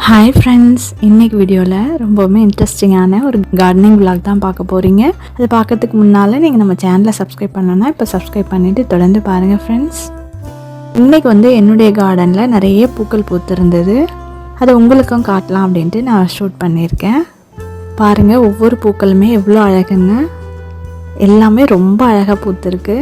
Hi friends, இன்றைக்கி வீடியோவில் ரொம்பவுமே இன்ட்ரெஸ்டிங்கான ஒரு கார்டனிங் விலாக் தான் பார்க்க போகிறீங்க. அது பார்க்கறதுக்கு முன்னால் நீங்கள் நம்ம சேனலை சப்ஸ்கிரைப் பண்ணணுன்னா இப்போ சப்ஸ்கிரைப் பண்ணிவிட்டு தொடர்ந்து பாருங்கள் ஃப்ரெண்ட்ஸ். இன்றைக்கி என்னுடைய கார்டனில் நிறைய பூக்கள் பூத்திருந்தது. அதை உங்களுக்கும் காட்டலாம் அப்படின்ட்டு நான் ஷூட் பண்ணியிருக்கேன். பாருங்கள், ஒவ்வொரு பூக்களுமே எவ்வளோ அழகுங்க. எல்லாமே ரொம்ப அழகாக பூத்துருக்கு.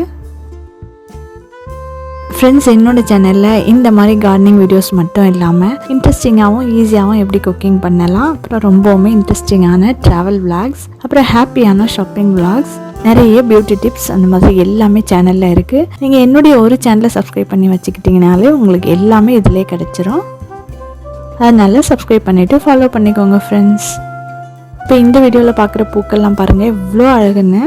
ஃப்ரெண்ட்ஸ், என்னோடய சேனலில் இந்த மாதிரி கார்டனிங் வீடியோஸ் மட்டும் இல்லாமல் இன்ட்ரெஸ்டிங்காகவும் ஈஸியாகவும் எப்படி குக்கிங் பண்ணலாம், அப்புறம் ரொம்பவுமே இன்ட்ரெஸ்டிங்கான ட்ராவல் விலாக்ஸ், அப்புறம் ஹாப்பியான ஷாப்பிங் விலாக்ஸ், நிறைய பியூட்டி டிப்ஸ் அந்த மாதிரி எல்லாமே சேனலில் இருக்குது. நீங்கள் என்னுடைய ஒரு சேனலை சப்ஸ்கிரைப் பண்ணி வச்சுக்கிட்டிங்கனாலே உங்களுக்கு எல்லாமே இதிலே கிடச்சிரும். அதனால சப்ஸ்கிரைப் பண்ணிவிட்டு ஃபாலோ பண்ணிக்கோங்க ஃப்ரெண்ட்ஸ். இப்போ இந்த வீடியோவில் பார்க்குற பூக்கள்லாம் பாருங்கள் எவ்வளோ அழகுன்னு.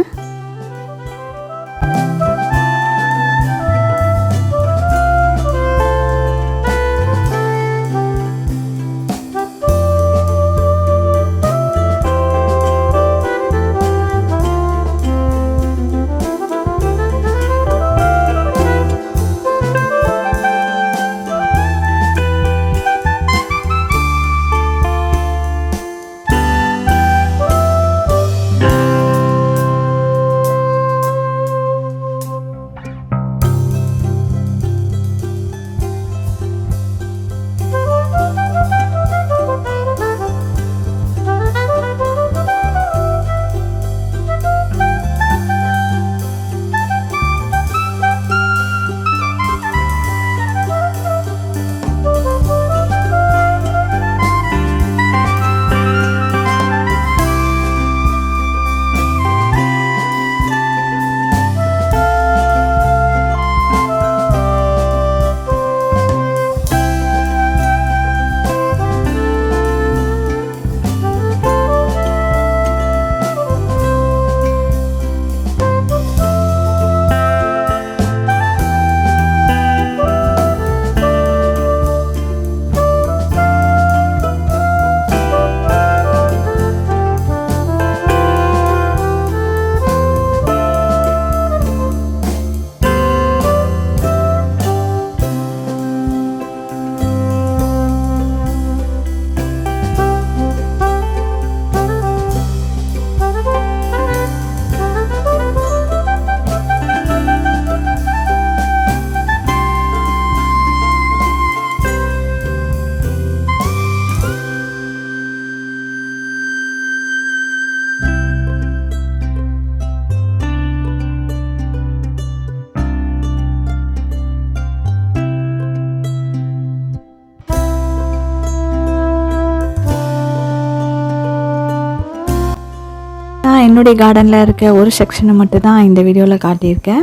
என்னுடைய கார்டனில் இருக்க ஒரு செக்ஷனை மட்டும் தான் இந்த வீடியோவில் காட்டியிருக்கேன்.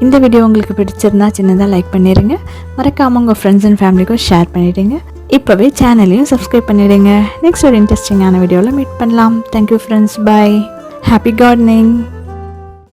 இந்த வீடியோ உங்களுக்கு பிடிச்சிருந்தா சின்னதாக லைக் பண்ணிடுங்க. மறக்காமல் உங்கள் ஃப்ரெண்ட்ஸ் அண்ட் ஃபேமிலிக்கும் ஷேர் பண்ணிவிடுங்க. இப்போவே சேனலையும் சப்ஸ்கிரைப் பண்ணிவிடுங்க. நெக்ஸ்ட் ஒரு இன்ட்ரெஸ்டிங்கான வீடியோவில் மீட் பண்ணலாம். Thank you friends, bye. Happy gardening.